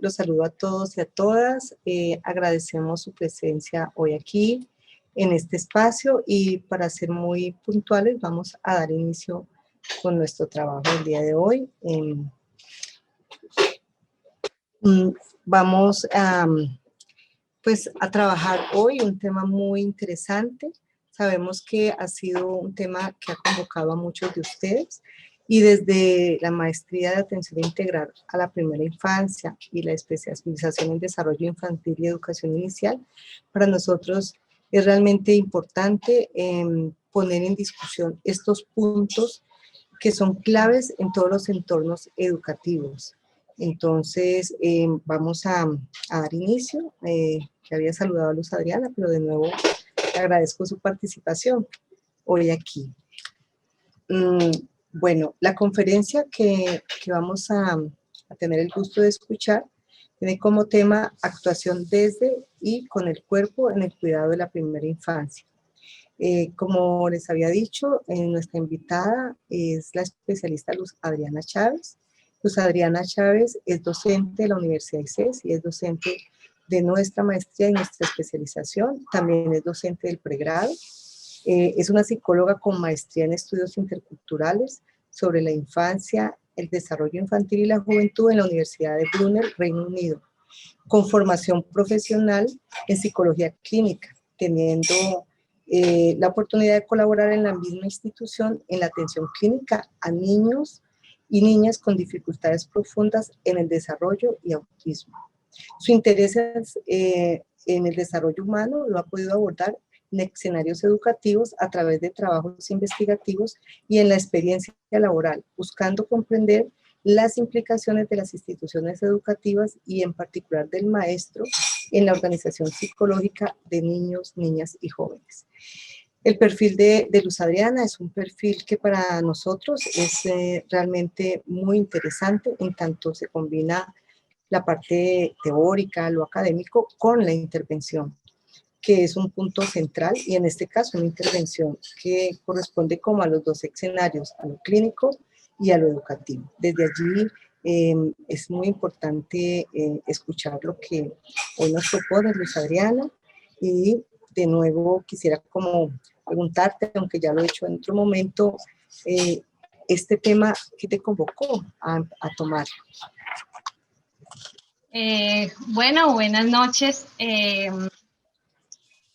Los saludo a todos y a todas. Agradecemos su presencia hoy aquí en este espacio y para ser muy puntuales vamos a dar inicio con nuestro trabajo del día de hoy. Vamos a trabajar hoy un tema muy interesante. Sabemos que ha sido un tema que ha convocado a muchos de ustedes y desde la maestría de atención integral a la primera infancia y la especialización en desarrollo infantil y educación inicial, para nosotros es realmente importante poner en discusión estos puntos que son claves en todos los entornos educativos. Entonces, vamos a dar inicio. Que había saludado a Luz Adriana, pero de nuevo le agradezco su participación hoy aquí. Bueno, la conferencia que vamos a tener el gusto de escuchar tiene como tema actuación desde y con el cuerpo en el cuidado de la primera infancia. Como les había dicho, nuestra invitada es la especialista Luz Adriana Chávez. Luz Adriana Chávez es docente de la Universidad ICES y es docente de nuestra maestría y nuestra especialización. También es docente del pregrado. Es una psicóloga con maestría en estudios interculturales sobre la infancia, el desarrollo infantil y la juventud en la Universidad de Brunel, Reino Unido, con formación profesional en psicología clínica, teniendo la oportunidad de colaborar en la misma institución en la atención clínica a niños y niñas con dificultades profundas en el desarrollo y autismo. Su interés en el desarrollo humano lo ha podido abordar en escenarios educativos a través de trabajos investigativos y en la experiencia laboral, buscando comprender las implicaciones de las instituciones educativas y en particular del maestro en la organización psicológica de niños, niñas y jóvenes. El perfil de Luz Adriana es un perfil que para nosotros es realmente muy interesante, en tanto se combina la parte teórica, lo académico, con la intervención, que es un punto central, y en este caso una intervención que corresponde como a los dos escenarios, a lo clínico y a lo educativo. Desde allí es muy importante escuchar lo que hoy nos propone Luz Adriana, y de nuevo quisiera como preguntarte, aunque ya lo he hecho en otro momento, este tema que te convocó a tomar. Bueno, buenas noches.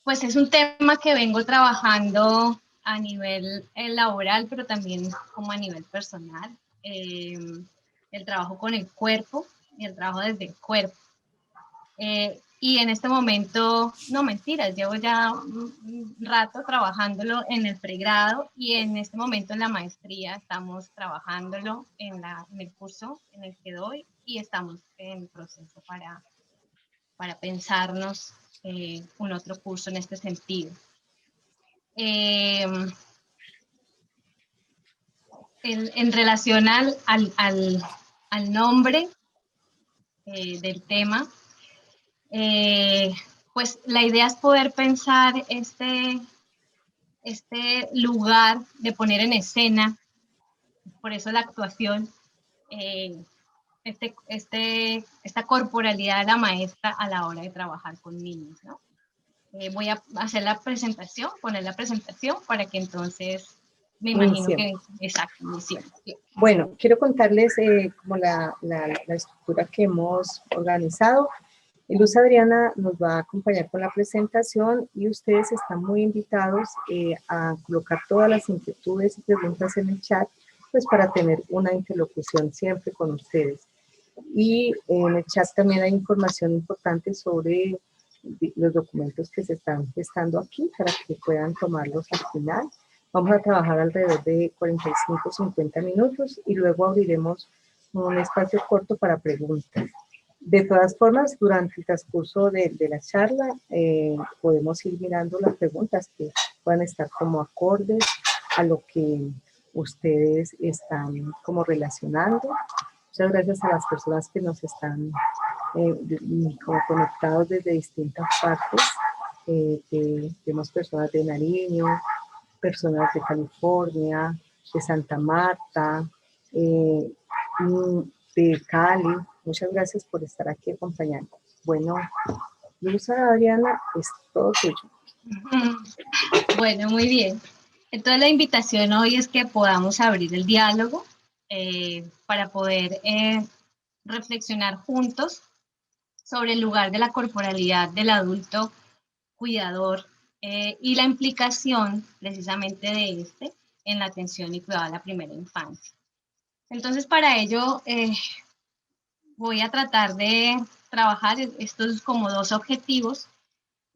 Pues es un tema que vengo trabajando a nivel laboral, pero también como a nivel personal. El trabajo con el cuerpo y el trabajo desde el cuerpo. Y en este momento, no mentiras, llevo ya un rato trabajándolo en el pregrado y en este momento en la maestría estamos trabajándolo en el curso en el que doy y estamos en proceso para pensarnos un otro curso en este sentido. En relación al nombre del tema, pues la idea es poder pensar este lugar de poner en escena, por eso la actuación, esta corporalidad de la maestra a la hora de trabajar con niños, ¿no? Voy a hacer la presentación, poner la presentación para que entonces me imagino que exacto, iniciemos. Bueno, quiero contarles como la estructura que hemos organizado. Luz Adriana nos va a acompañar con la presentación y ustedes están muy invitados a colocar todas las inquietudes y preguntas en el chat, pues para tener una interlocución siempre con ustedes. Y en el chat también hay información importante sobre los documentos que se están gestando aquí para que puedan tomarlos al final. Vamos a trabajar alrededor de 45-50 minutos y luego abriremos un espacio corto para preguntas. De todas formas, durante el transcurso de la charla podemos ir mirando las preguntas que puedan estar como acordes a lo que ustedes están como relacionando. Muchas gracias a las personas que nos están como conectados desde distintas partes. Tenemos personas de Nariño, personas de California, de Santa Marta, de Cali, Muchas gracias por estar aquí acompañando. Bueno, Luisa, Adriana, es todo tuyo. Bueno, muy bien. Entonces la invitación hoy es que podamos abrir el diálogo para poder reflexionar juntos sobre el lugar de la corporalidad del adulto cuidador y la implicación precisamente de este en la atención y cuidado de la primera infancia. Entonces, para ello voy a tratar de trabajar estos como dos objetivos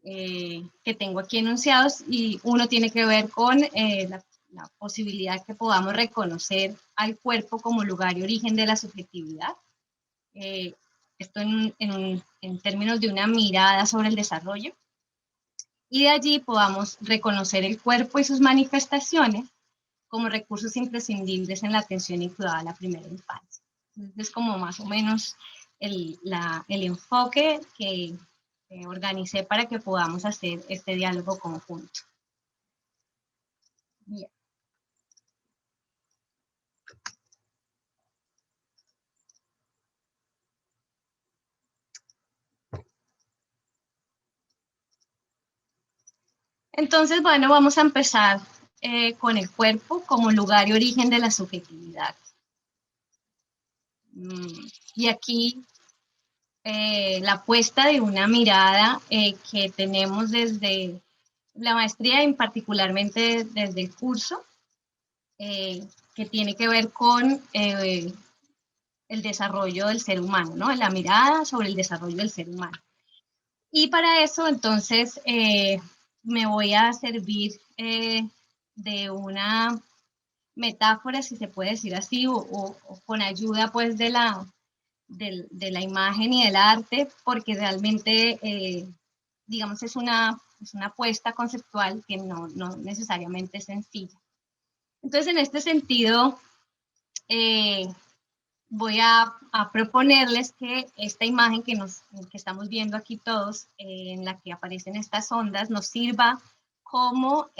que tengo aquí enunciados, y uno tiene que ver con la posibilidad que podamos reconocer al cuerpo como lugar y origen de la subjetividad. Esto en términos de una mirada sobre el desarrollo, y de allí podamos reconocer el cuerpo y sus manifestaciones como recursos imprescindibles en la atención y cuidado de la primera infancia. Es como más o menos el enfoque que organicé para que podamos hacer este diálogo conjunto. Bien. Entonces, bueno, vamos a empezar con el cuerpo como lugar y origen de la subjetividad. Y aquí la apuesta de una mirada que tenemos desde la maestría y particularmente desde el curso, que tiene que ver con el desarrollo del ser humano, ¿no? La mirada sobre el desarrollo del ser humano. Y para eso, entonces, me voy a servir de una metáfora, si se puede decir así, o con ayuda, pues, de la imagen y del arte, porque realmente, digamos, es una apuesta conceptual que no necesariamente es sencilla. Entonces, en este sentido, voy a proponerles que esta imagen que estamos viendo aquí todos, en la que aparecen estas ondas, nos sirva como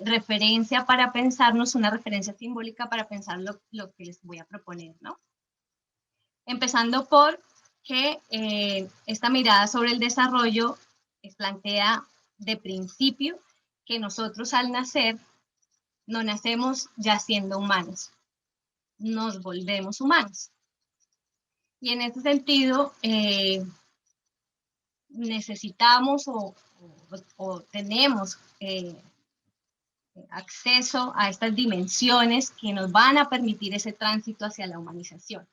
referencia para pensarnos, una referencia simbólica para pensar lo que les voy a proponer, ¿no? Empezando por que esta mirada sobre el desarrollo plantea de principio que nosotros al nacer no nacemos ya siendo humanos, nos volvemos humanos. Y en ese sentido, necesitamos o tenemos acceso a estas dimensiones que nos van a permitir ese tránsito hacia la humanización.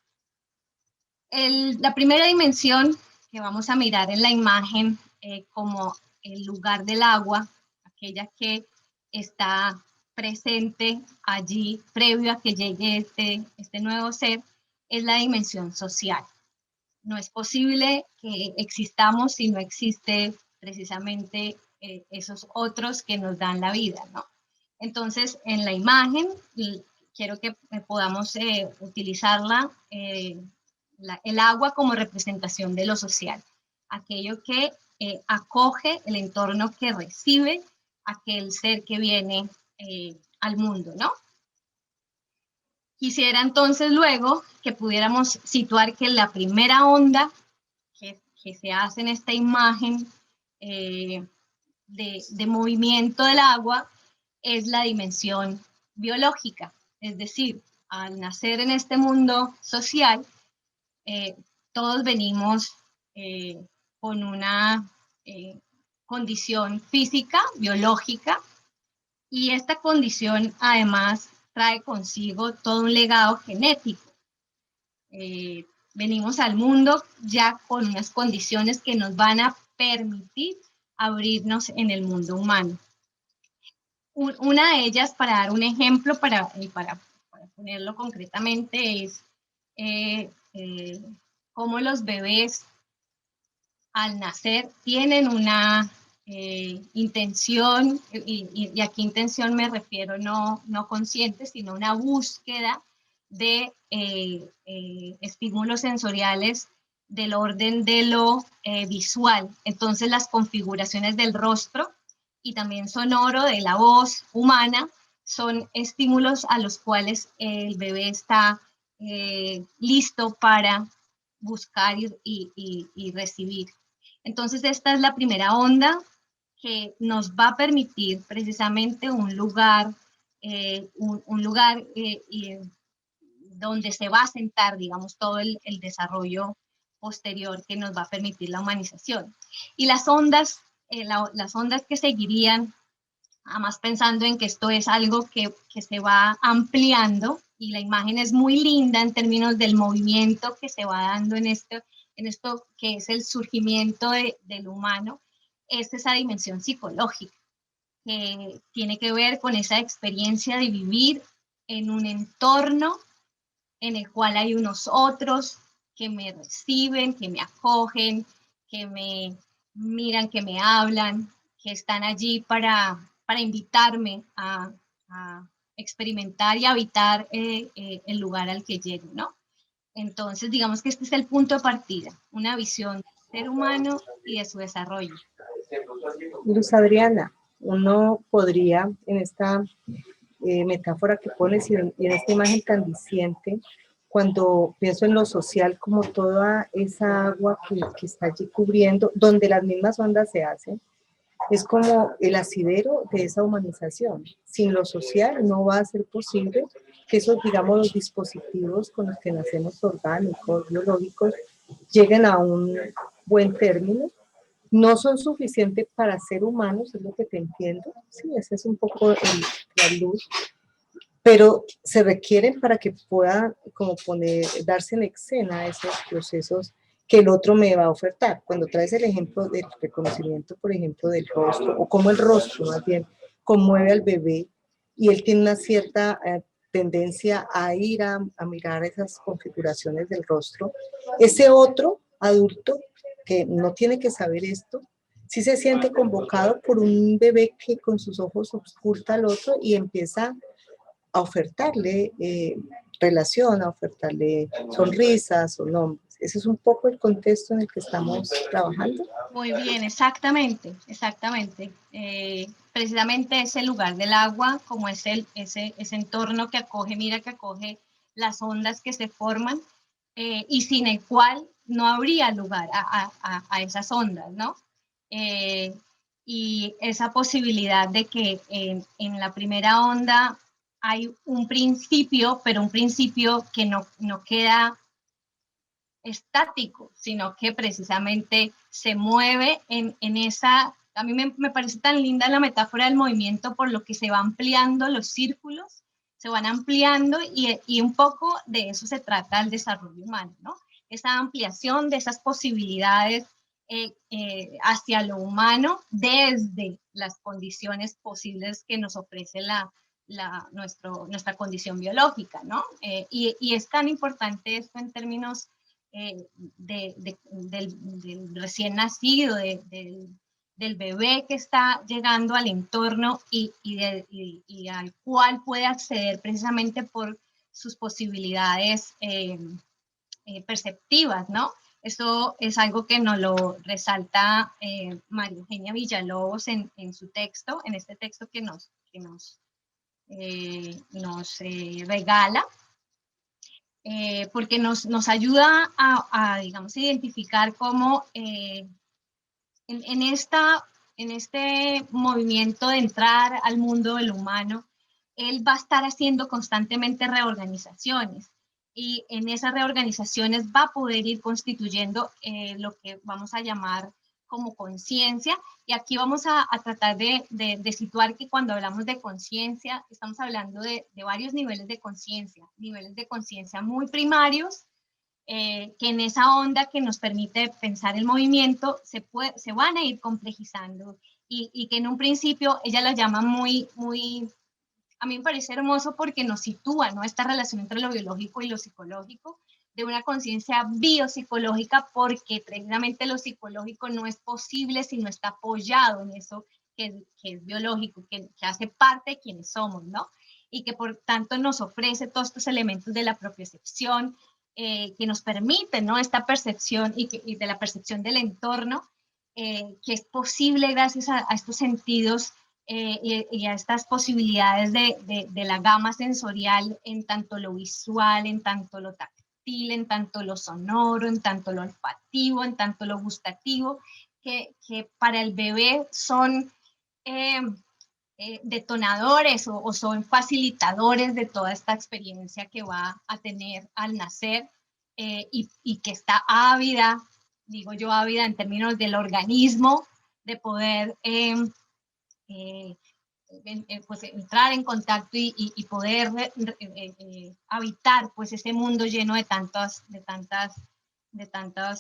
La primera dimensión que vamos a mirar en la imagen como el lugar del agua, aquella que está presente allí previo a que llegue este nuevo ser, es la dimensión social. No es posible que existamos si no existe precisamente esos otros que nos dan la vida, ¿no? Entonces, en la imagen, quiero que podamos utilizarla, el agua como representación de lo social, aquello que acoge el entorno que recibe aquel ser que viene al mundo, ¿no? Quisiera entonces luego que pudiéramos situar que la primera onda que se hace en esta imagen de movimiento del agua es la dimensión biológica, es decir, al nacer en este mundo social, todos venimos con una condición física, biológica, y esta condición además trae consigo todo un legado genético. Venimos al mundo ya con unas condiciones que nos van a permitir abrirnos en el mundo humano. Una de ellas, para dar un ejemplo, para ponerlo concretamente, es cómo los bebés al nacer tienen una intención, y aquí intención me refiero no consciente, sino una búsqueda de estímulos sensoriales del orden de lo visual. Entonces las configuraciones del rostro y también sonoro de la voz humana son estímulos a los cuales el bebé está listo para buscar y recibir. Entonces esta es la primera onda que nos va a permitir precisamente un lugar donde se va a sentar, digamos, todo el desarrollo posterior que nos va a permitir la humanización. Y las ondas que seguirían, además pensando en que esto es algo que se va ampliando, y la imagen es muy linda en términos del movimiento que se va dando en esto que es el surgimiento del humano, es esa dimensión psicológica, que tiene que ver con esa experiencia de vivir en un entorno en el cual hay unos otros que me reciben, que me acogen, que me miran, que me hablan, que están allí para invitarme a experimentar y habitar el lugar al que llego, ¿no? Entonces, digamos que este es el punto de partida, una visión del ser humano y de su desarrollo. Luz Adriana, uno podría, en esta metáfora que pones y en esta imagen tan diciente, cuando pienso en lo social como toda esa agua que está allí cubriendo, donde las mismas ondas se hacen, es como el asidero de esa humanización. Sin lo social no va a ser posible que esos, digamos, los dispositivos con los que nacemos orgánicos, biológicos, lleguen a un buen término. No son suficientes para ser humanos, es lo que te entiendo. Sí, ese es un poco la luz, pero se requieren para que pueda como darse en escena esos procesos que el otro me va a ofertar. Cuando traes el ejemplo del reconocimiento, por ejemplo, del rostro, o cómo el rostro más bien conmueve al bebé, y él tiene una cierta tendencia a ir a mirar esas configuraciones del rostro, ese otro adulto que no tiene que saber esto, sí se siente convocado por un bebé que con sus ojos oculta al otro y empieza a ofertarle relación, a ofertarle sonrisas o nombres. Ese es un poco el contexto en el que estamos trabajando. Muy bien, exactamente, exactamente. Precisamente ese lugar del agua, como es ese entorno que acoge, mira que acoge las ondas que se forman, y sin el cual no habría lugar a esas ondas, ¿no? Y esa posibilidad de que en la primera onda hay un principio, pero un principio que no queda estático, sino que precisamente se mueve en esa, a mí me parece tan linda la metáfora del movimiento por lo que se va ampliando los círculos, se van ampliando y un poco de eso se trata el desarrollo humano, ¿no? Esa ampliación de esas posibilidades hacia lo humano desde las condiciones posibles que nos ofrece nuestra condición biológica, ¿no? Y es tan importante esto en términos del recién nacido, del bebé que está llegando al entorno y al cual puede acceder precisamente por sus posibilidades perceptivas, ¿no? Eso es algo que nos lo resalta María Eugenia Villalobos en su texto, en este texto que nos regala, porque nos ayuda digamos, identificar cómo en este movimiento de entrar al mundo del humano, él va a estar haciendo constantemente reorganizaciones, y en esas reorganizaciones va a poder ir constituyendo lo que vamos a llamar como conciencia. Y aquí vamos a tratar de situar que cuando hablamos de conciencia, estamos hablando de varios niveles de conciencia muy primarios, que en esa onda que nos permite pensar el movimiento se van a ir complejizando, y que en un principio ella lo llama a mí me parece hermoso porque nos sitúa, ¿no?, esta relación entre lo biológico y lo psicológico, de una conciencia biopsicológica, porque precisamente lo psicológico no es posible si no está apoyado en eso que es biológico, que hace parte de quienes somos, ¿no? Y que por tanto nos ofrece todos estos elementos de la propiocepción, que nos permiten, ¿no?, esta percepción y de la percepción del entorno, que es posible gracias a estos sentidos y a estas posibilidades de la gama sensorial, en tanto lo visual, en tanto lo táctil. táctil, en tanto lo sonoro, en tanto lo olfativo, en tanto lo gustativo, que para el bebé son eh, detonadores o son facilitadores de toda esta experiencia que va a tener al nacer, y que está ávida, digo yo ávida en términos del organismo, de poder eh, pues entrar en contacto y poder habitar pues ese mundo lleno de tantos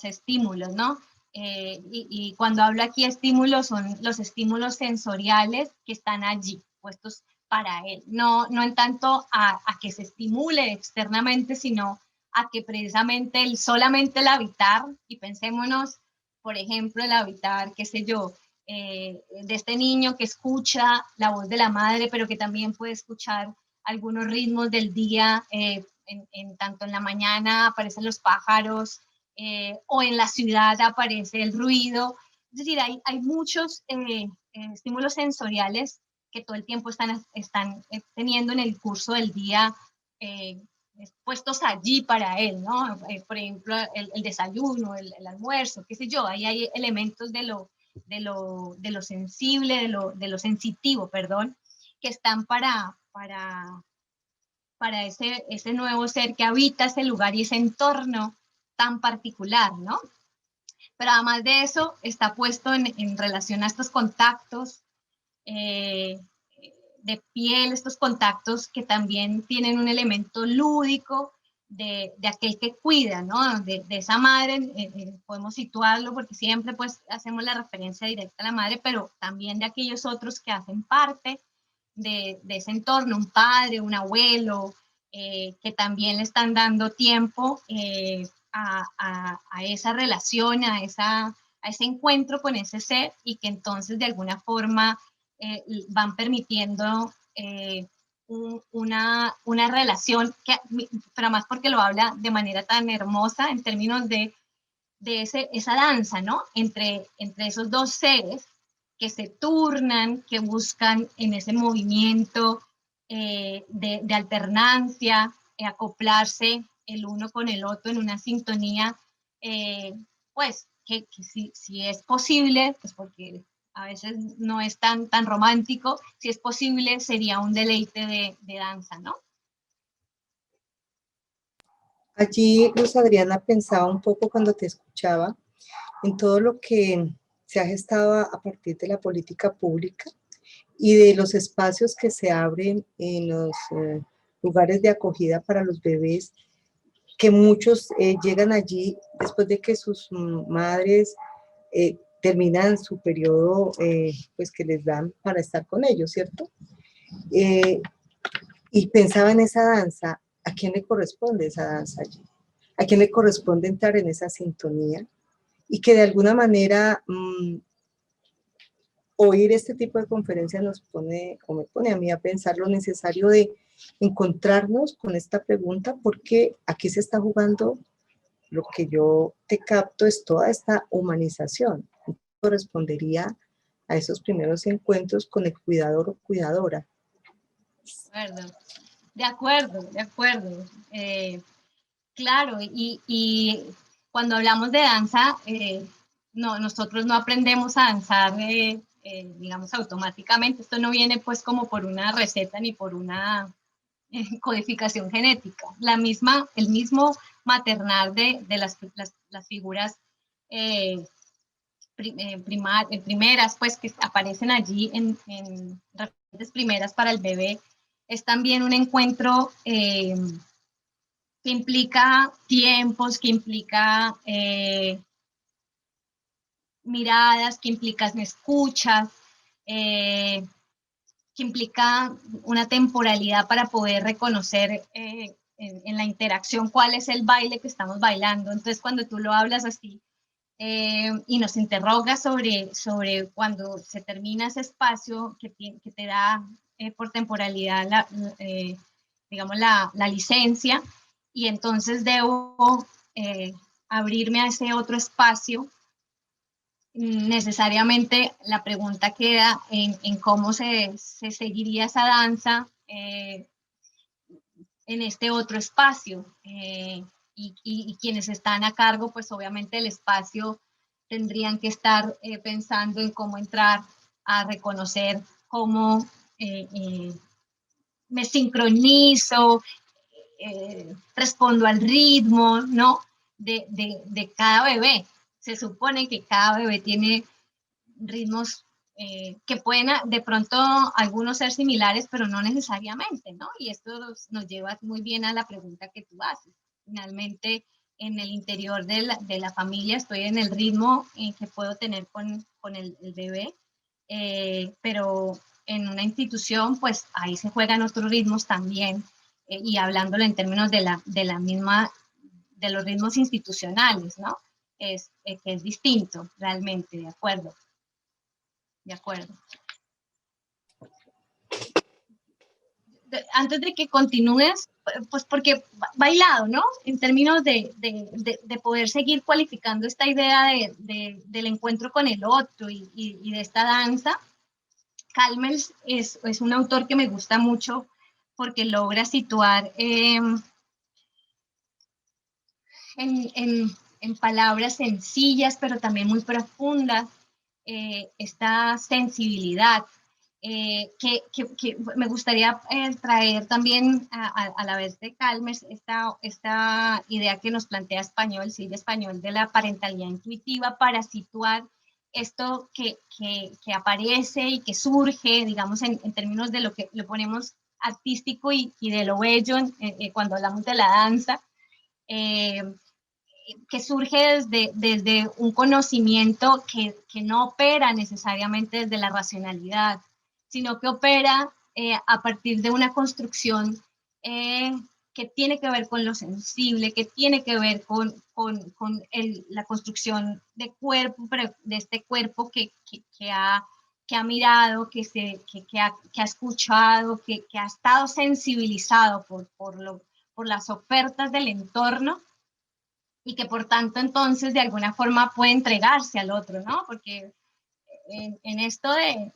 estímulos, ¿no? Y cuando hablo aquí de estímulos, son los estímulos sensoriales que están allí, puestos para él. No en tanto a que se estimule externamente, sino a que precisamente solamente el habitar, y pensémonos, por ejemplo, el habitar, qué sé yo, de este niño que escucha la voz de la madre, pero que también puede escuchar algunos ritmos del día, tanto en la mañana aparecen los pájaros, o en la ciudad aparece el ruido. Es decir, hay muchos estímulos sensoriales que todo el tiempo están teniendo en el curso del día, puestos allí para él, ¿no? Por ejemplo, el desayuno, el almuerzo, qué sé yo, ahí hay elementos de lo sensible, de lo sensitivo, perdón, que están para ese nuevo ser que habita ese lugar y ese entorno tan particular, ¿no? Pero además de eso, está puesto en relación a estos contactos eh, de piel, estos contactos que también tienen un elemento lúdico de aquel que cuida, ¿no? De esa madre, podemos situarlo porque siempre pues hacemos la referencia directa a la madre, pero también de aquellos otros que hacen parte de ese entorno, un padre, un abuelo, que también le están dando tiempo a esa relación, a ese encuentro con ese ser, y que entonces de alguna forma van permitiendo una relación, pero más porque lo habla de manera tan hermosa en términos de esa danza, ¿no? Entre esos dos seres que se turnan, que buscan en ese movimiento de alternancia, acoplarse el uno con el otro en una sintonía, pues que si es posible, pues porque a veces no es tan romántico, si es posible sería un deleite de danza, ¿no? Allí, Luz Adriana, pensaba un poco cuando te escuchaba en todo lo que se ha gestado a partir de la política pública y de los espacios que se abren en los lugares de acogida para los bebés, que muchos llegan allí después de que sus madres terminan su periodo, pues que les dan para estar con ellos, ¿cierto? Eh, y pensaba en esa danza, ¿a quién le corresponde esa danza allí? ¿A quién le corresponde entrar en esa sintonía? Y que de alguna manera oír este tipo de conferencias nos pone, o me pone a mí a pensar lo necesario de encontrarnos con esta pregunta, porque aquí se está jugando, lo que yo te capto es toda esta humanización. Correspondería a esos primeros encuentros con el cuidador o cuidadora. De acuerdo, de acuerdo. Claro, y cuando hablamos de danza, no, nosotros no aprendemos a danzar, digamos, automáticamente. Esto no viene pues como por una receta ni por una codificación genética. El mismo maternal de las figuras primeras, pues que aparecen allí en referentes primeras para el bebé, es también un encuentro que implica tiempos, que implica miradas, que implica escuchas, que implica una temporalidad para poder reconocer en la interacción cuál es el baile que estamos bailando. Entonces, cuando tú lo hablas así y nos interrogas sobre cuando se termina ese espacio que te da por temporalidad digamos, la licencia, y entonces debo abrirme a ese otro espacio, necesariamente la pregunta queda en cómo se seguiría esa danza en este otro espacio. y quienes están a cargo, pues obviamente el espacio tendrían que estar pensando en cómo entrar a reconocer cómo me sincronizo, respondo al ritmo, ¿no? De cada bebé. Se supone que cada bebé tiene ritmos que pueden de pronto algunos ser similares, pero no necesariamente, ¿no? Y esto nos lleva muy bien a la pregunta que tú haces. Finalmente, en el interior de la familia estoy en el ritmo que puedo tener con el bebé, pero en una institución, pues ahí se juegan otros ritmos también, y hablándolo en términos de la misma, de los ritmos institucionales, ¿no? Que es distinto realmente, de acuerdo. De acuerdo. Antes de que continúes, pues porque bailado, ¿no? En términos de poder seguir cualificando esta idea del encuentro con el otro y de esta danza, Calmels es un autor que me gusta mucho porque logra situar en palabras sencillas, pero también muy profundas, esta sensibilidad. Que me gustaría traer también a la vez de Calmers esta idea que nos plantea Español, Silvia Español, de la parentalidad intuitiva para situar esto que aparece y que surge, digamos, en términos de lo que le ponemos artístico y de lo bello cuando hablamos de la danza, que surge desde un conocimiento que no opera necesariamente desde la racionalidad, sino que opera a partir de una construcción que tiene que ver con lo sensible, que tiene que ver con la construcción de cuerpo, pero de este cuerpo que ha mirado, que ha escuchado, que ha estado sensibilizado por las ofertas del entorno, y que por tanto entonces de alguna forma puede entregarse al otro, ¿no? Porque en esto de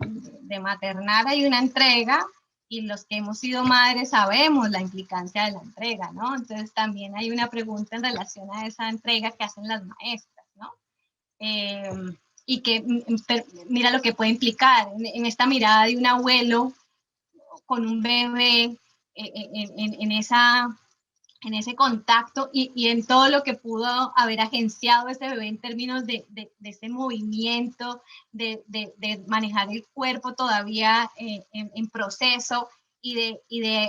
maternar hay una entrega, y los que hemos sido madres sabemos la implicancia de la entrega, ¿no? Entonces también hay una pregunta en relación a esa entrega que hacen las maestras, ¿no? Y que mira lo que puede implicar en esta mirada de un abuelo con un bebé, en ese contacto y en todo lo que pudo haber agenciado ese bebé en términos de ese movimiento, de manejar el cuerpo todavía en proceso, y de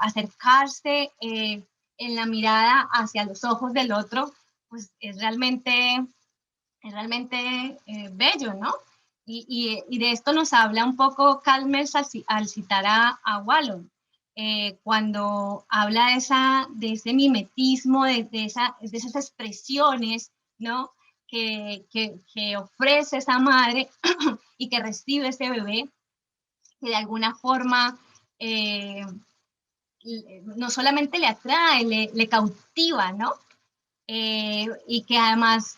acercarse en la mirada hacia los ojos del otro, pues es realmente bello, ¿no? Y de esto nos habla un poco Calmers al citar a Wallon, cuando habla de ese mimetismo, de esas expresiones, ¿no? Que ofrece esa madre y que recibe ese bebé, que de alguna forma no solamente le atrae, le cautiva, ¿no? Y que además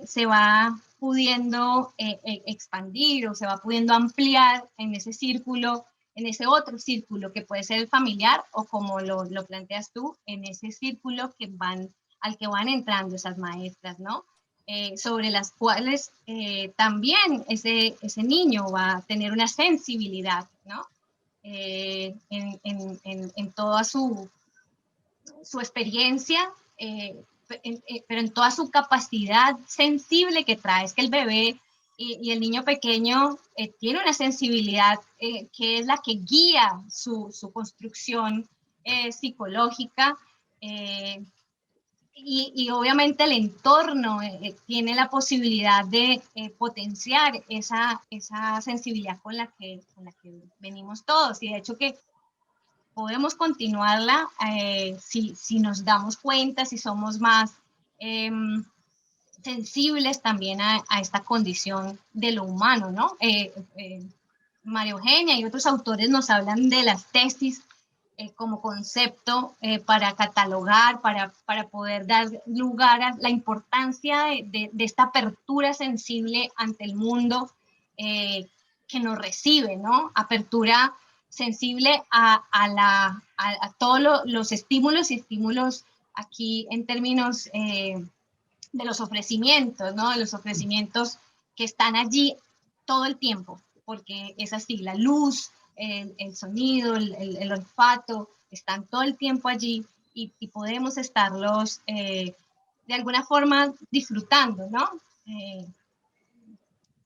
se va pudiendo expandir, o se va pudiendo ampliar en ese círculo, en ese otro círculo que puede ser el familiar, o como lo planteas tú, en ese círculo al que van entrando esas maestras, ¿no? Sobre las cuales también ese niño va a tener una sensibilidad, ¿no? En toda su experiencia, pero en toda su capacidad sensible que trae. Es que el bebé y el niño pequeño tiene una sensibilidad que es la que guía su construcción psicológica, y obviamente el entorno tiene la posibilidad de potenciar esa sensibilidad con la que venimos todos, y de hecho que podemos continuarla si nos damos cuenta, si somos más sensibles también a esta condición de lo humano, ¿no? María Eugenia y otros autores nos hablan de las tesis como concepto para catalogar, para poder dar lugar a la importancia de esta apertura sensible ante el mundo que nos recibe, ¿no? Apertura sensible a todos los estímulos aquí en términos de los ofrecimientos, ¿no? De los ofrecimientos que están allí todo el tiempo, porque es así, la luz, el sonido, el olfato, están todo el tiempo allí y podemos estarlos de alguna forma disfrutando, ¿no?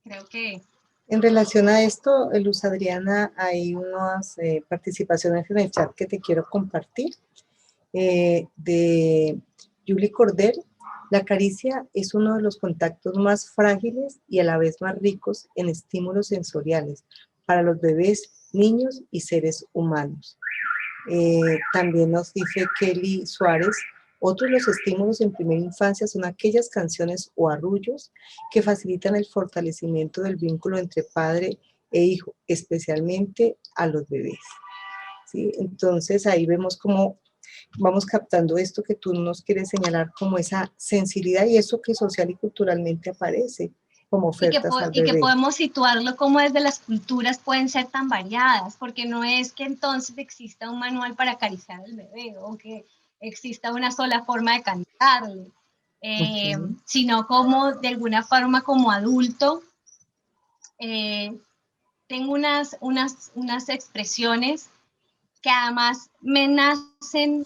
Creo que... En relación a esto, Luz Adriana, hay unas participaciones en el chat que te quiero compartir. De Julie Cordero: la caricia es uno de los contactos más frágiles y a la vez más ricos en estímulos sensoriales para los bebés, niños y seres humanos. También nos dice Kelly Suárez: otros de los estímulos en primera infancia son aquellas canciones o arrullos que facilitan el fortalecimiento del vínculo entre padre e hijo, especialmente a los bebés. ¿Sí? Entonces ahí vemos cómo vamos captando esto que tú nos quieres señalar como esa sensibilidad y eso que social y culturalmente aparece como ofertas al bebé. Y que podemos situarlo como desde las culturas pueden ser tan variadas, porque no es que entonces exista un manual para acariciar al bebé o que exista una sola forma de cantarle, sino como de alguna forma como adulto tengo unas expresiones que además me nacen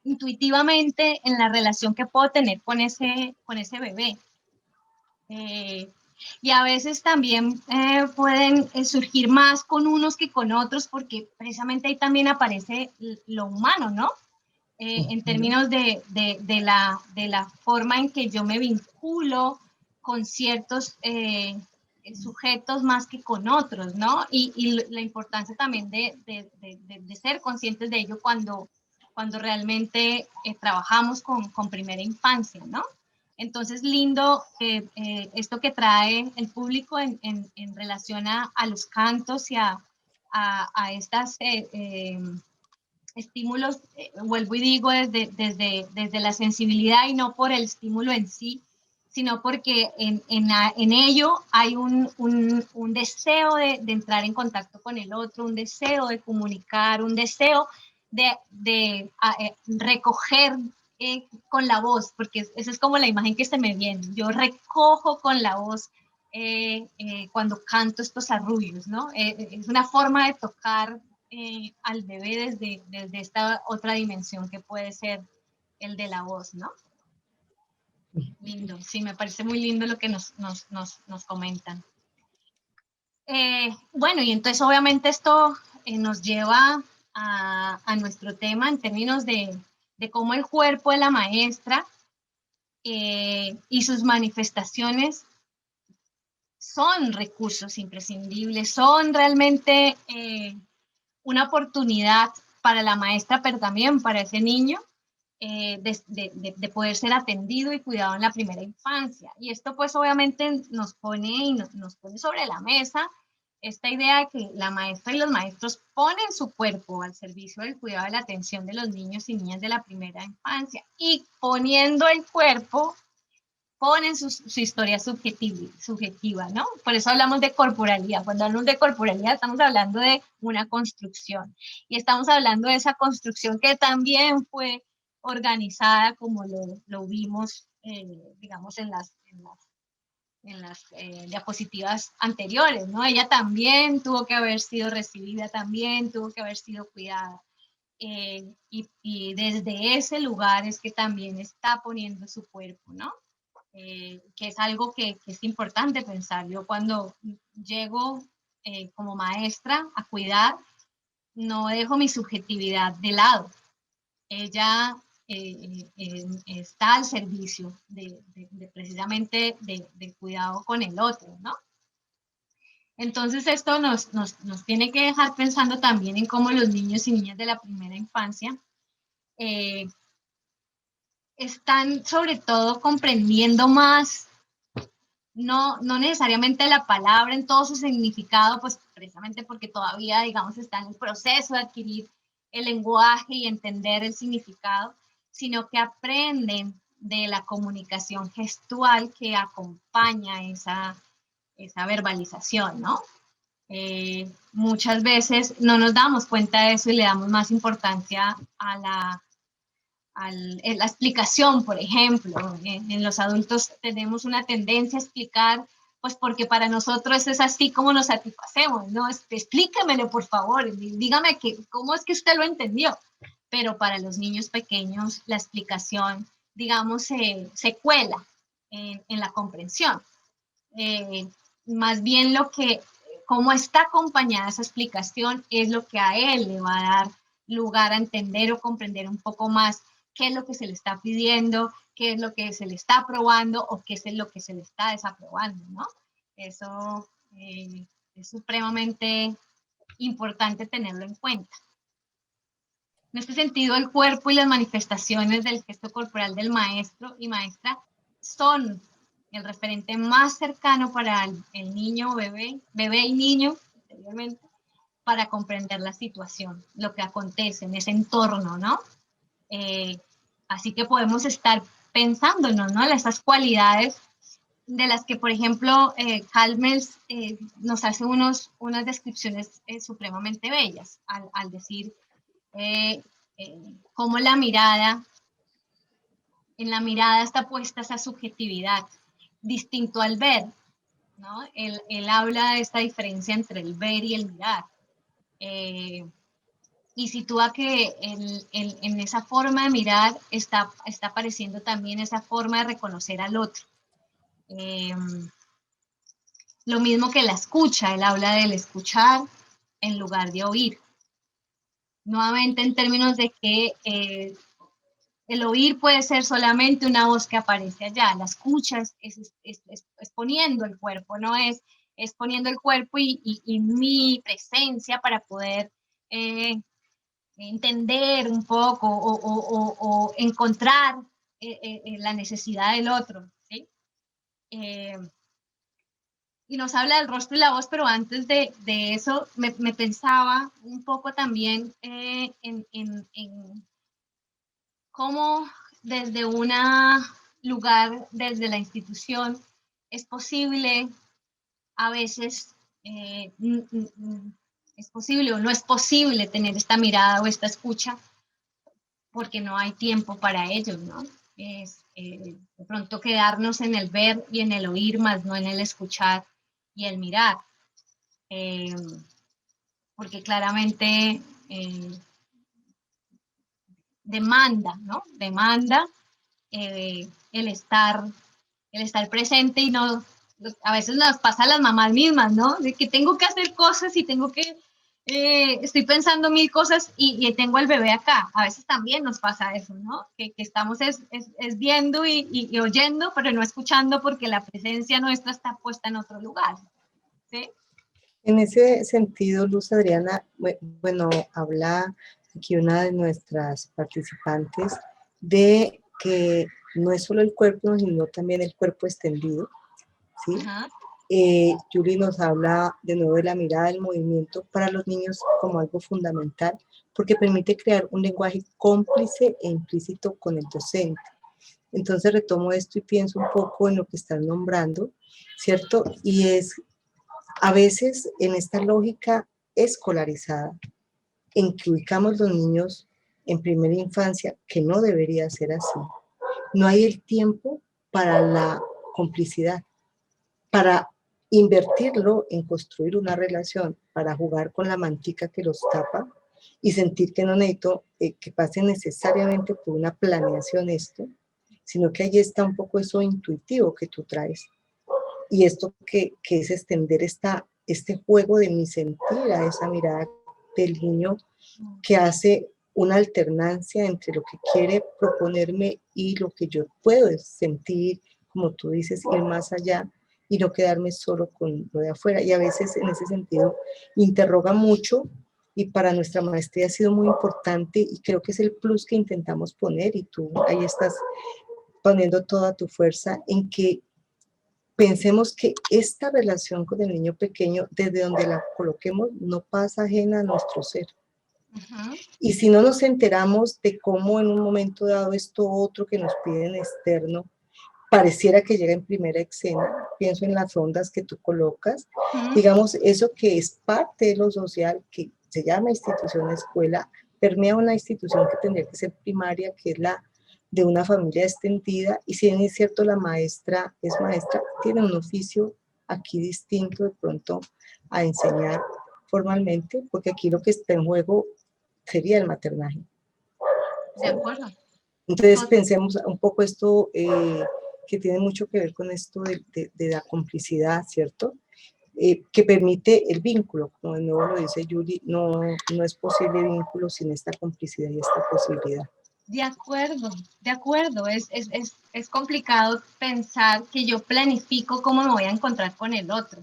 intuitivamente en la relación que puedo tener con ese bebé. Y a veces también pueden surgir más con unos que con otros, porque precisamente ahí también aparece lo humano, ¿no? En términos de la forma en que yo me vinculo con ciertos sujetos más que con otros, ¿no? Y la importancia también de ser conscientes de ello cuando realmente trabajamos con primera infancia, ¿no? Entonces, lindo esto que trae el público en relación a los cantos y a estas estímulos, vuelvo y digo, desde la sensibilidad y no por el estímulo en sí, sino porque en ello hay un deseo de entrar en contacto con el otro, un deseo de comunicar, un deseo de recoger con la voz, porque esa es como la imagen que se me viene. Yo recojo con la voz cuando canto estos arrullos, ¿no? Es una forma de tocar al bebé desde esta otra dimensión que puede ser el de la voz, ¿no? Lindo, sí, me parece muy lindo lo que nos comentan. Bueno, y entonces obviamente esto nos lleva a nuestro tema en términos de cómo el cuerpo de la maestra y sus manifestaciones son recursos imprescindibles, son realmente una oportunidad para la maestra, pero también para ese niño, de poder ser atendido y cuidado en la primera infancia. Y esto pues obviamente nos pone sobre la mesa esta idea de que la maestra y los maestros ponen su cuerpo al servicio del cuidado y la atención de los niños y niñas de la primera infancia. Y poniendo el cuerpo, ponen su historia subjetiva, ¿no? Por eso hablamos de corporalidad. Cuando hablamos de corporalidad estamos hablando de una construcción. Y estamos hablando de esa construcción que también fue organizada como lo vimos, digamos, en las diapositivas anteriores, ¿no? Ella también tuvo que haber sido recibida, también tuvo que haber sido cuidada. Y desde ese lugar es que también está poniendo su cuerpo, ¿no? Que es algo que es importante pensar. Yo cuando llego como maestra a cuidar, no dejo mi subjetividad de lado. Ella está al servicio precisamente del cuidado con el otro, ¿no? Entonces esto nos tiene que dejar pensando también en cómo los niños y niñas de la primera infancia están sobre todo comprendiendo más, no necesariamente la palabra en todo su significado, pues precisamente porque todavía, digamos, está en el proceso de adquirir el lenguaje y entender el significado, sino que aprenden de la comunicación gestual que acompaña esa verbalización, ¿no? Muchas veces no nos damos cuenta de eso y le damos más importancia a en la explicación, por ejemplo. En los adultos tenemos una tendencia a explicar, pues porque para nosotros es así como nos satisfacemos, ¿no? Explíquemelo, por favor, dígame cómo es que usted lo entendió. Pero para los niños pequeños la explicación, digamos, se cuela en la comprensión. Más bien cómo está acompañada esa explicación es lo que a él le va a dar lugar a entender o comprender un poco más qué es lo que se le está pidiendo, qué es lo que se le está aprobando o qué es lo que se le está desaprobando, ¿no? Eso es supremamente importante tenerlo en cuenta. En este sentido, el cuerpo y las manifestaciones del gesto corporal del maestro y maestra son el referente más cercano para el niño, bebé y niño, anteriormente, para comprender la situación, lo que acontece en ese entorno, ¿no? Así que podemos estar pensándonos, ¿no? Esas cualidades de las que, por ejemplo, Calmels nos hace unas descripciones supremamente bellas al decir cómo en la mirada está puesta esa subjetividad, distinto al ver, ¿no? Él habla de esta diferencia entre el ver y el mirar. Y sitúa que en esa forma de mirar está apareciendo también esa forma de reconocer al otro. Lo mismo que la escucha, él habla del escuchar en lugar de oír. Nuevamente en términos de que el oír puede ser solamente una voz que aparece allá, la escucha es poniendo el cuerpo, ¿no? Es poniendo el cuerpo y mi presencia para poder entender un poco o encontrar la necesidad del otro, ¿sí? Y nos habla del rostro y la voz, pero antes de eso me pensaba un poco también en cómo desde un lugar, desde la institución, es posible a veces, es posible o no es posible tener esta mirada o esta escucha porque no hay tiempo para ello, ¿no? Es de pronto quedarnos en el ver y en el oír, más no en el escuchar y el mirar. Porque claramente demanda, ¿no? Demanda el estar presente y no, a veces nos pasa a las mamás mismas, ¿no? De que tengo que hacer cosas y tengo que, estoy pensando mil cosas y tengo al bebé acá. A veces también nos pasa eso, ¿no? Que estamos viendo y oyendo, pero no escuchando porque la presencia nuestra está puesta en otro lugar, ¿sí? En ese sentido, Luz Adriana, bueno, habla aquí una de nuestras participantes de que no es solo el cuerpo, sino también el cuerpo extendido, ¿sí? Yuri nos habla de nuevo de la mirada del movimiento para los niños como algo fundamental, porque permite crear un lenguaje cómplice e implícito con el docente. Entonces retomo esto y pienso un poco en lo que están nombrando, ¿cierto? Y es a veces en esta lógica escolarizada, en que ubicamos los niños en primera infancia, que no debería ser así, no hay el tiempo para la complicidad, para invertirlo en construir una relación, para jugar con la mantica que los tapa y sentir que no necesito que pase necesariamente por una planeación esto, sino que ahí está un poco eso intuitivo que tú traes. Y esto que es extender este juego de mi sentir a esa mirada del niño que hace una alternancia entre lo que quiere proponerme y lo que yo puedo sentir, como tú dices, ir más allá y no quedarme solo con lo de afuera. Y a veces en ese sentido interroga mucho y para nuestra maestría ha sido muy importante y creo que es el plus que intentamos poner y tú ahí estás poniendo toda tu fuerza en que pensemos que esta relación con el niño pequeño, desde donde la coloquemos, no pasa ajena a nuestro ser. Y si no nos enteramos de cómo en un momento dado esto otro que nos piden externo, pareciera que llega en primera escena, pienso en las ondas que tú colocas, digamos, eso que es parte de lo social, que se llama institución escuela, permea una institución que tendría que ser primaria, que es la de una familia extendida, y si bien es cierto la maestra es maestra, tiene un oficio aquí distinto de pronto a enseñar formalmente, porque aquí lo que está en juego sería el maternaje. De acuerdo. Entonces pensemos un poco esto que tiene mucho que ver con esto de la complicidad, ¿cierto? Que permite el vínculo, como de nuevo lo dice Julie, no es posible vínculo sin esta complicidad y esta posibilidad. De acuerdo, de acuerdo. Es complicado pensar que yo planifico cómo me voy a encontrar con el otro.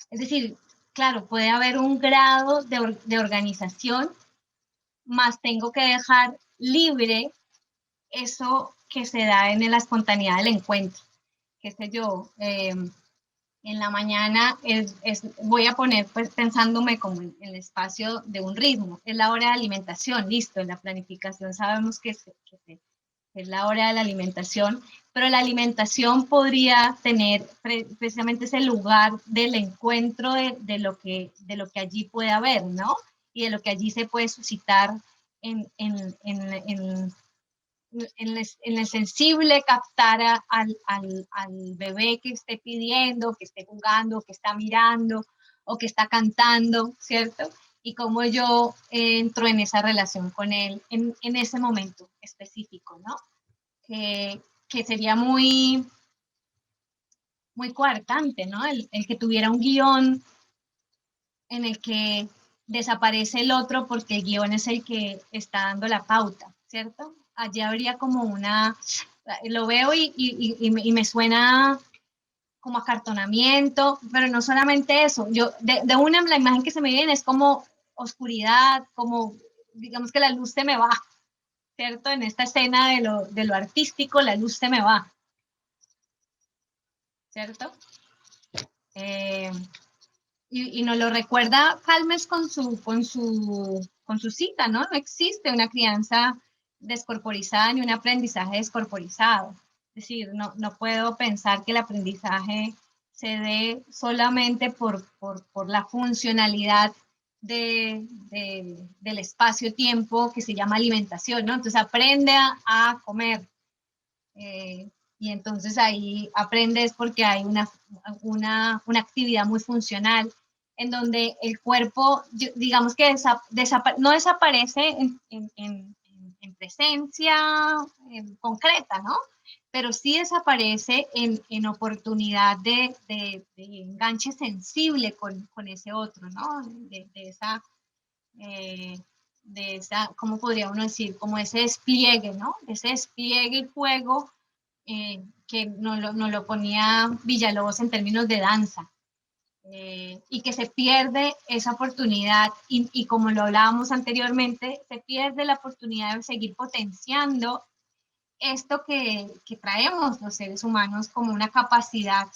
Es decir, claro, puede haber un grado de organización, más tengo que dejar libre eso que se da en la espontaneidad del encuentro. Qué sé yo, en la mañana voy a poner, pues pensándome como en el espacio de un ritmo, es la hora de alimentación, listo, en la planificación sabemos que es la hora de la alimentación, pero la alimentación podría tener precisamente ese lugar del encuentro de lo que allí puede haber, ¿no? Y de lo que allí se puede suscitar en el sensible captar al bebé que esté pidiendo, que esté jugando, que está mirando o que está cantando, ¿cierto? Y cómo yo entro en esa relación con él en ese momento específico, ¿no? Que sería muy coartante, ¿no? El que tuviera un guión en el que desaparece el otro porque el guión es el que está dando la pauta, ¿cierto? Allí habría como lo veo y me suena como acartonamiento, pero no solamente eso, la imagen que se me viene es como oscuridad, como digamos que la luz se me va, ¿cierto? En esta escena de lo artístico, la luz se me va, ¿cierto? Y nos lo recuerda Calmes con su cita, ¿no? No existe una crianza descorporizada ni un aprendizaje descorporizado. Es decir, no puedo pensar que el aprendizaje se dé solamente por la funcionalidad del espacio-tiempo que se llama alimentación, ¿no? Entonces aprende a comer. Y entonces ahí aprendes porque hay una actividad muy funcional en donde el cuerpo, digamos que no desaparece en presencia concreta, ¿no? Pero sí desaparece en oportunidad de enganche sensible con ese otro, ¿no? Eh, de esa, ¿cómo podría uno decir? Como ese despliegue, ¿no? Ese despliegue y juego que nos lo ponía Villalobos en términos de danza, y que se pierde esa oportunidad y como lo hablábamos anteriormente, se pierde la oportunidad de seguir potenciando esto que traemos los seres humanos como una capacidad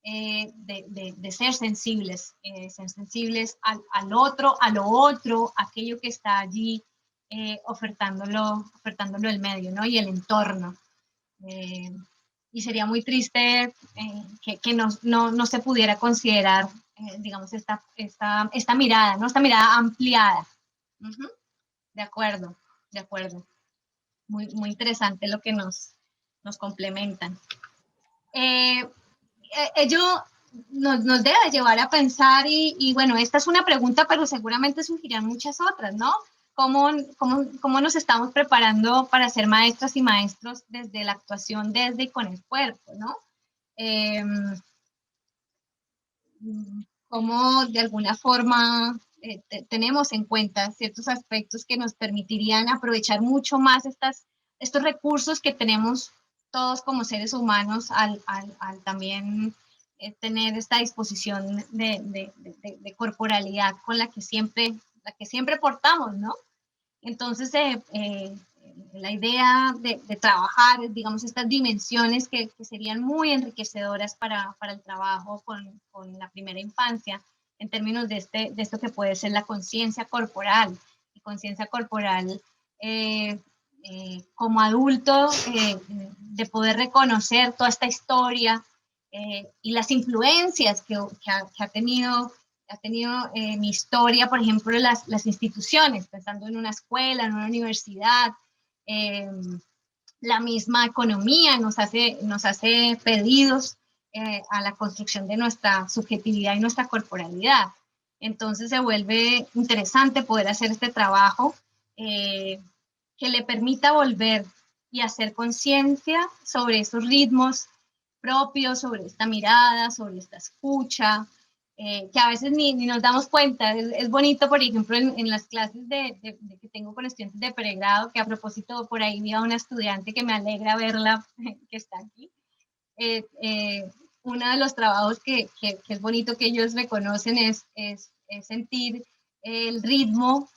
de ser sensibles al otro, a lo otro, aquello que está allí ofertándolo el medio, ¿no? Y el entorno. Eh, y sería muy triste que no se pudiera considerar, digamos, esta mirada, ¿no? Esta mirada ampliada. Uh-huh. De acuerdo, de acuerdo. Muy interesante lo que nos complementan. Ello nos debe llevar a pensar y bueno, esta es una pregunta, pero seguramente surgirán muchas otras, ¿no? ¿Cómo nos estamos preparando para ser maestras y maestros desde la actuación, desde y con el cuerpo, ¿no? Cómo de alguna forma tenemos en cuenta ciertos aspectos que nos permitirían aprovechar mucho más estos recursos que tenemos todos como seres humanos al también tener esta disposición de corporalidad con la que siempre portamos, ¿no? Entonces, la idea de trabajar, digamos, estas dimensiones que serían muy enriquecedoras para el trabajo con la primera infancia, en términos de esto que puede ser la conciencia corporal. Y conciencia corporal como adulto, de poder reconocer toda esta historia y las influencias que ha tenido ha tenido mi historia, por ejemplo, las instituciones, pensando en una escuela, en una universidad, la misma economía nos hace pedidos a la construcción de nuestra subjetividad y nuestra corporalidad. Entonces se vuelve interesante poder hacer este trabajo que le permita volver y hacer conciencia sobre esos ritmos propios, sobre esta mirada, sobre esta escucha, que a veces ni nos damos cuenta. Es bonito, por ejemplo, en las clases que tengo con estudiantes de pregrado, que a propósito por ahí vi a una estudiante que me alegra verla, que está aquí. Uno de los trabajos que es bonito que ellos reconocen es sentir el ritmo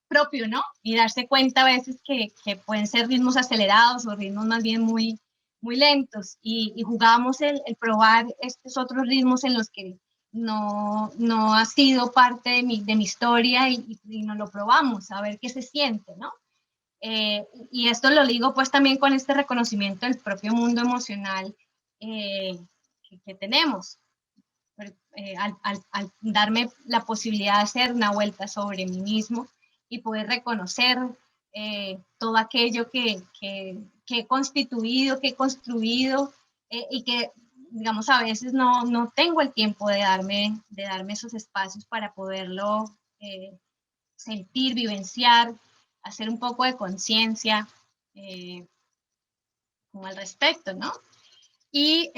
propio, ¿no? Y darse cuenta a veces que pueden ser ritmos acelerados o ritmos más bien muy, muy lentos. Y jugábamos el probar estos otros ritmos en los que no ha sido parte de mi historia y nos lo probamos, a ver qué se siente, ¿no? Y esto lo ligo pues también con este reconocimiento del propio mundo emocional que tenemos. Al darme la posibilidad de hacer una vuelta sobre mí mismo y poder reconocer todo aquello que he constituido, que he construido y que, digamos, a veces no tengo el tiempo de darme esos espacios para poderlo sentir, vivenciar, hacer un poco de conciencia como al respecto, ¿no? Y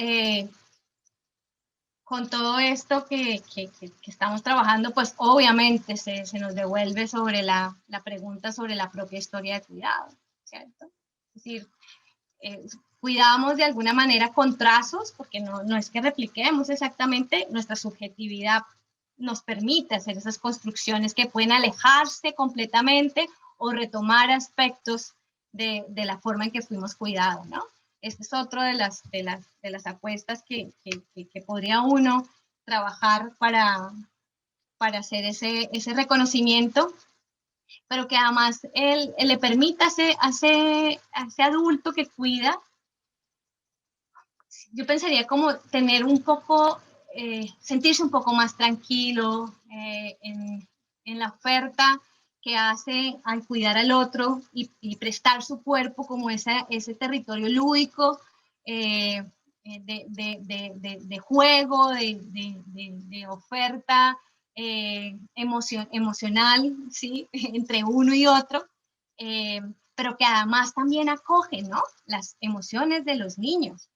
con todo esto que estamos trabajando, pues obviamente se nos devuelve sobre la pregunta sobre la propia historia de cuidado, ¿cierto? Es decir, cuidamos de alguna manera con trazos, porque no es que repliquemos exactamente, nuestra subjetividad nos permite hacer esas construcciones que pueden alejarse completamente o retomar aspectos de la forma en que fuimos cuidados, ¿no? Este es otro de las apuestas que podría uno trabajar para hacer ese reconocimiento, pero que además él le permita a ese adulto que cuida, yo pensaría como tener un poco, sentirse un poco más tranquilo en la oferta que hace al cuidar al otro y prestar su cuerpo como ese territorio lúdico de juego, de oferta emocional, ¿sí? Entre uno y otro, pero que además también acoge, ¿no? Las emociones de los niños.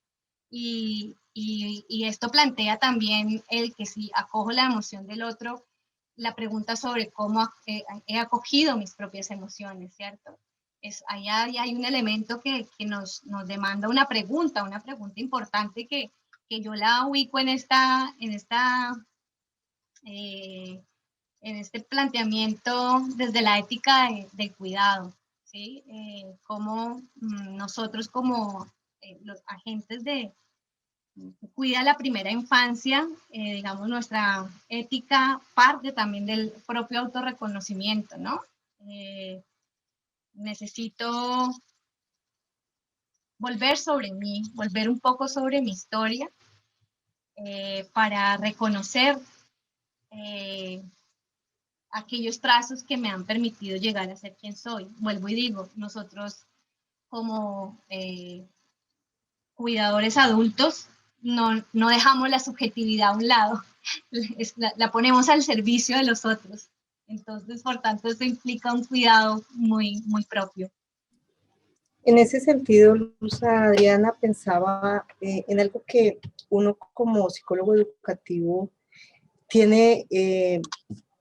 Y esto plantea también el que si acojo la emoción del otro, la pregunta sobre cómo he acogido mis propias emociones, ¿cierto? Ahí hay un elemento que nos demanda una pregunta importante que yo la ubico en este planteamiento desde la ética del cuidado, ¿sí? Cómo nosotros como los agentes cuida la primera infancia, digamos, nuestra ética parte también del propio autorreconocimiento, ¿no? Necesito volver sobre mí, volver un poco sobre mi historia para reconocer aquellos trazos que me han permitido llegar a ser quien soy. Vuelvo y digo, nosotros como cuidadores adultos no dejamos la subjetividad a un lado, la ponemos al servicio de los otros. Entonces, por tanto, esto implica un cuidado muy, muy propio. En ese sentido, Luz Adriana pensaba en algo que uno como psicólogo educativo tiene,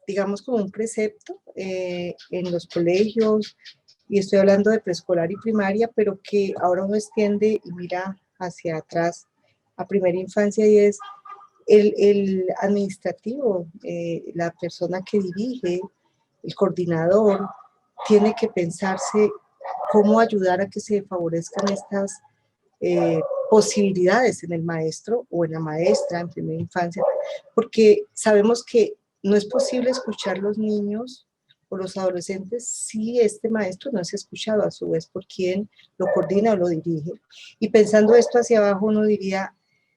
digamos, como un precepto en los colegios, y estoy hablando de preescolar y primaria, pero que ahora uno extiende y mira hacia atrás a primera infancia, y es el administrativo, la persona que dirige, el coordinador, tiene que pensarse cómo ayudar a que se favorezcan estas posibilidades en el maestro o en la maestra en primera infancia, porque sabemos que no es posible escuchar los niños o los adolescentes si este maestro no es escuchado a su vez por quien lo coordina o lo dirige. Y pensando esto hacia abajo, uno diría,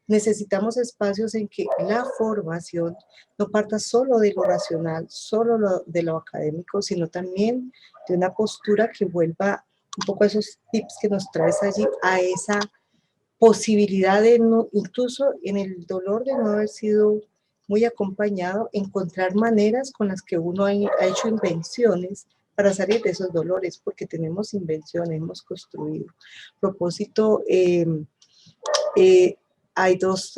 Necesitamos espacios en que la formación no parta solo de lo racional, solo de lo académico, sino también de una postura que vuelva un poco a esos tips que nos traes allí, a esa posibilidad de, no, incluso en el dolor de no haber sido muy acompañado, encontrar maneras con las que uno ha hecho invenciones para salir de esos dolores, porque tenemos invenciones, hemos construido. A propósito, hay dos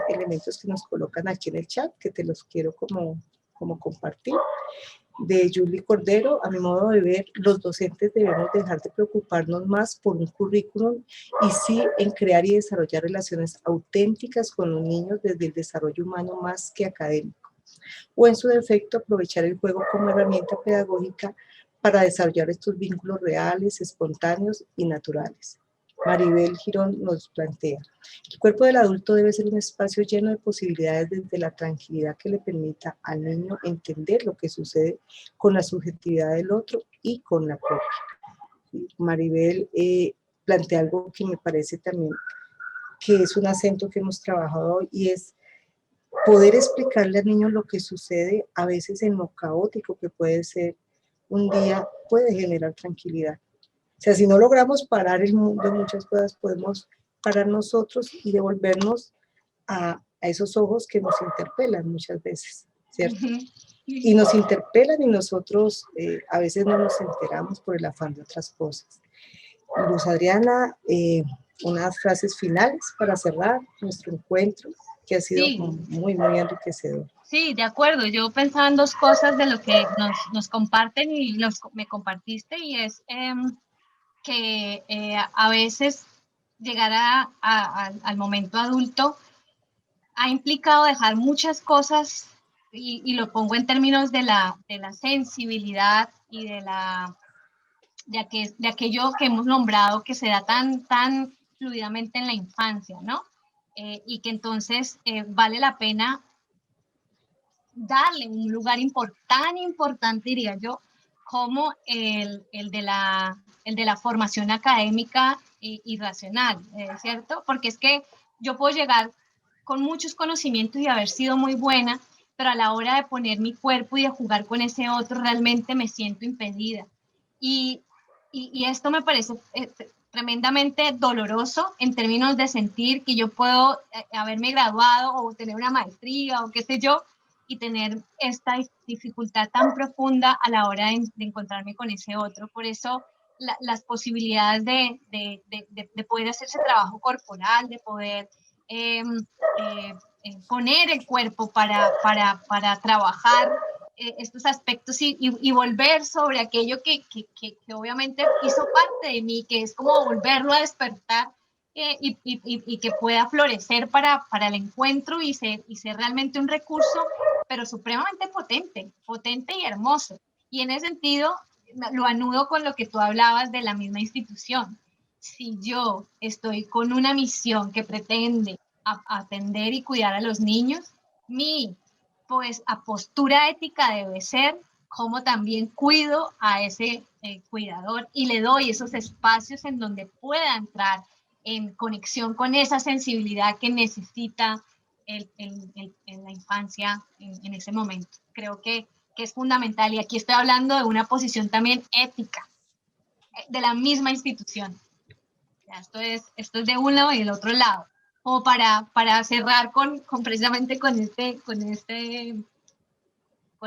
elementos que nos colocan aquí en el chat, que te los quiero como compartir. De Julie Cordero: a mi modo de ver, los docentes debemos dejar de preocuparnos más por un currículum y sí en crear y desarrollar relaciones auténticas con los niños desde el desarrollo humano más que académico. O en su defecto, aprovechar el juego como herramienta pedagógica para desarrollar estos vínculos reales, espontáneos y naturales. Maribel Girón nos plantea: el cuerpo del adulto debe ser un espacio lleno de posibilidades desde la tranquilidad que le permita al niño entender lo que sucede con la subjetividad del otro y con la propia. Maribel plantea algo que me parece también que es un acento que hemos trabajado hoy, y es poder explicarle al niño lo que sucede a veces en lo caótico que puede ser un día, puede generar tranquilidad. O sea, si no logramos parar el mundo en muchas cosas, podemos parar nosotros y devolvernos a esos ojos que nos interpelan muchas veces, ¿cierto? Y nos interpelan y nosotros a veces no nos enteramos por el afán de otras cosas. Luz Adriana, unas frases finales para cerrar nuestro encuentro, que ha sido muy, muy enriquecedor. Sí, de acuerdo. Yo pensaba en dos cosas de lo que nos comparten y me compartiste, y es que a veces llegar al momento adulto ha implicado dejar muchas cosas, y lo pongo en términos de la sensibilidad y de aquello que hemos nombrado que se da tan fluidamente en la infancia, ¿no? Y que entonces vale la pena darle un lugar tan importante, diría yo, como el de la formación académica y racional, ¿cierto? Porque es que yo puedo llegar con muchos conocimientos y haber sido muy buena, pero a la hora de poner mi cuerpo y de jugar con ese otro, realmente me siento impedida. Y esto me parece tremendamente doloroso en términos de sentir que yo puedo haberme graduado o tener una maestría o qué sé yo, y tener esta dificultad tan profunda a la hora de encontrarme con ese otro. Por eso las posibilidades de poder hacer ese trabajo corporal, de poder poner el cuerpo para trabajar estos aspectos y volver sobre aquello que obviamente hizo parte de mí, que es como volverlo a despertar, y que pueda florecer para el encuentro y ser realmente un recurso, pero supremamente potente y hermoso. Y en ese sentido, lo anudo con lo que tú hablabas de la misma institución. Si yo estoy con una misión que pretende atender y cuidar a los niños, mi postura ética debe ser como también cuido a ese cuidador y le doy esos espacios en donde pueda entrar en conexión con esa sensibilidad que necesita en la infancia en ese momento. Creo que es fundamental, y aquí estoy hablando de una posición también ética de la misma institución. Esto es de un lado y del otro lado, como para cerrar precisamente con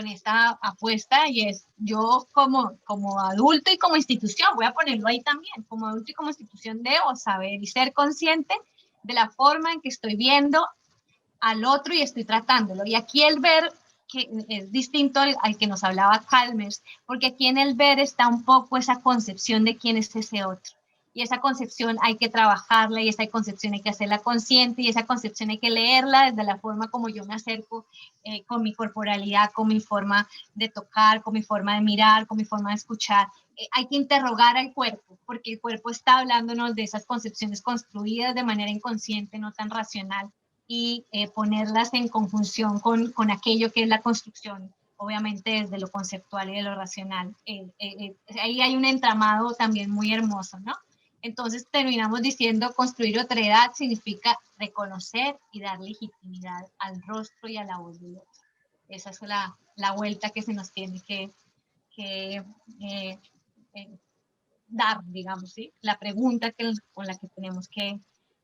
esta apuesta, y es yo como adulto y como institución, voy a ponerlo ahí también, como adulto y como institución debo saber y ser consciente de la forma en que estoy viendo al otro y estoy tratándolo. Y aquí el ver que es distinto al que nos hablaba Calmers, porque aquí en el ver está un poco esa concepción de quién es ese otro. Y esa concepción hay que trabajarla, y esa concepción hay que hacerla consciente, y esa concepción hay que leerla desde la forma como yo me acerco con mi corporalidad, con mi forma de tocar, con mi forma de mirar, con mi forma de escuchar. Hay que interrogar al cuerpo, porque el cuerpo está hablándonos de esas concepciones construidas de manera inconsciente, no tan racional, y ponerlas en conjunción con aquello que es la construcción, obviamente desde lo conceptual y de lo racional. Ahí hay un entramado también muy hermoso, ¿no? Entonces terminamos diciendo construir otredad significa reconocer y dar legitimidad al rostro y a la voz del otro. Esa es la vuelta que se nos tiene que dar, digamos, ¿sí? La pregunta con la que tenemos que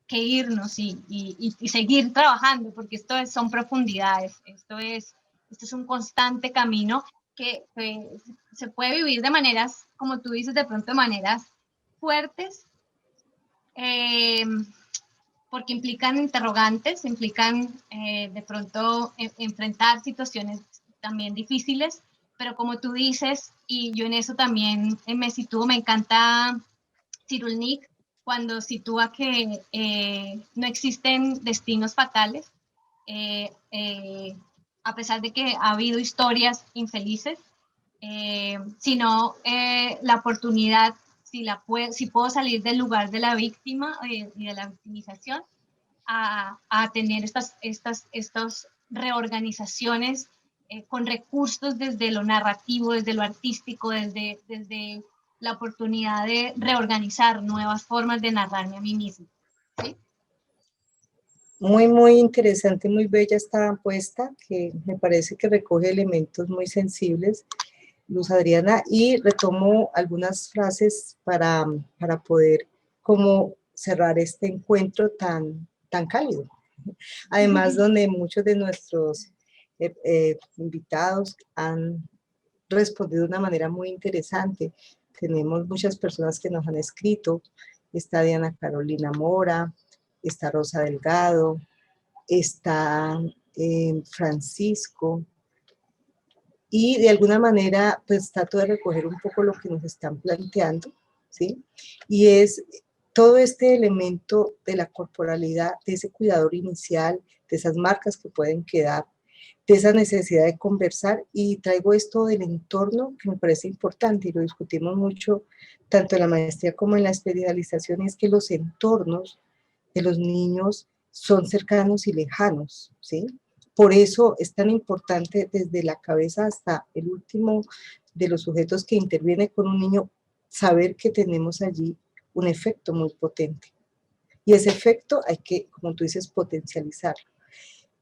irnos y seguir trabajando, porque son profundidades, esto es un constante camino que se puede vivir de maneras, como tú dices, de pronto de maneras fuertes, porque implican interrogantes, implican de pronto enfrentar situaciones también difíciles, pero como tú dices, y yo en eso también me sitúo, me encanta Cyrulnik cuando sitúa que no existen destinos fatales, a pesar de que ha habido historias infelices, sino la oportunidad, si puedo salir del lugar de la víctima y de la victimización, a tener estas reorganizaciones con recursos desde lo narrativo, desde lo artístico, desde la oportunidad de reorganizar nuevas formas de narrarme a mí mismo. ¿Sí? Muy, muy interesante, muy bella esta apuesta, que me parece que recoge elementos muy sensibles, Luz Adriana, y retomo algunas frases para poder como cerrar este encuentro tan cálido. Además, donde muchos de nuestros invitados han respondido de una manera muy interesante. Tenemos muchas personas que nos han escrito. Está Diana Carolina Mora, está Rosa Delgado, está Francisco, y de alguna manera pues trato de recoger un poco lo que nos están planteando, ¿sí? Y es todo este elemento de la corporalidad, de ese cuidador inicial, de esas marcas que pueden quedar, de esa necesidad de conversar, y traigo esto del entorno que me parece importante y lo discutimos mucho tanto en la maestría como en la especialización, y es que los entornos de los niños son cercanos y lejanos, ¿sí? Por eso es tan importante desde la cabeza hasta el último de los sujetos que interviene con un niño, saber que tenemos allí un efecto muy potente. Y ese efecto hay que, como tú dices, potencializarlo.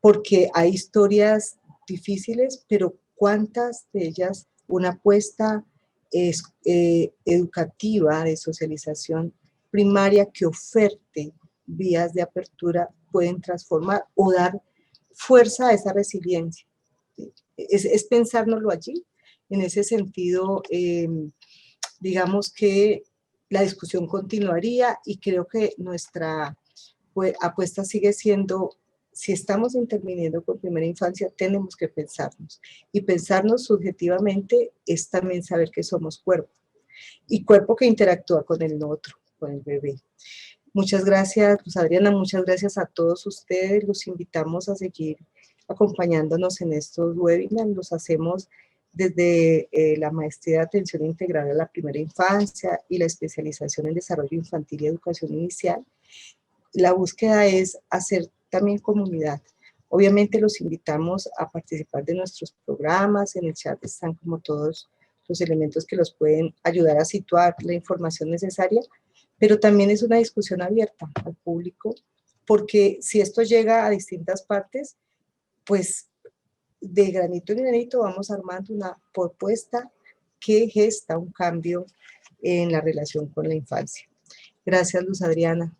Porque hay historias difíciles, pero ¿cuántas de ellas una apuesta educativa de socialización primaria que oferte vías de apertura pueden transformar o dar fuerza a esa resiliencia? Es pensárnoslo allí. En ese sentido, digamos que la discusión continuaría, y creo que nuestra apuesta sigue siendo: si estamos interviniendo con primera infancia, tenemos que pensarnos. Y pensarnos subjetivamente es también saber que somos cuerpo, y cuerpo que interactúa con el otro, con el bebé. Muchas gracias, Luz Adriana, muchas gracias a todos ustedes. Los invitamos a seguir acompañándonos en estos webinars. Los hacemos desde la maestría de atención integral a la primera infancia y la especialización en desarrollo infantil y educación inicial. La búsqueda es hacer también comunidad. Obviamente los invitamos a participar de nuestros programas. En el chat están como todos los elementos que los pueden ayudar a situar la información necesaria, pero también es una discusión abierta al público, porque si esto llega a distintas partes, pues de granito en granito vamos armando una propuesta que gesta un cambio en la relación con la infancia. Gracias, Luz Adriana.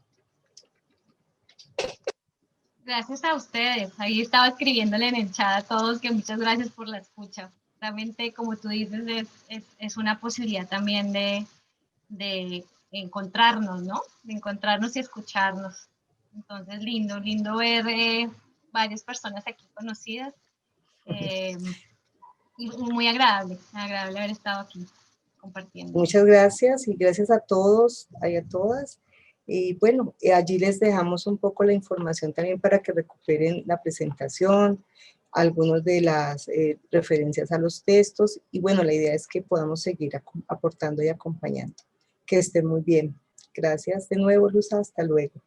Gracias a ustedes. Ahí estaba escribiéndole en el chat a todos que muchas gracias por la escucha. Realmente, como tú dices, es una posibilidad también de encontrarnos, ¿no? De encontrarnos y escucharnos. Entonces, lindo ver varias personas aquí conocidas. Y muy agradable haber estado aquí compartiendo. Muchas gracias, y gracias a todos y a todas. Y bueno, allí les dejamos un poco la información también para que recuperen la presentación, algunas de las referencias a los textos, y bueno, la idea es que podamos seguir aportando y acompañando. Que estén muy bien. Gracias de nuevo, Luz, hasta luego.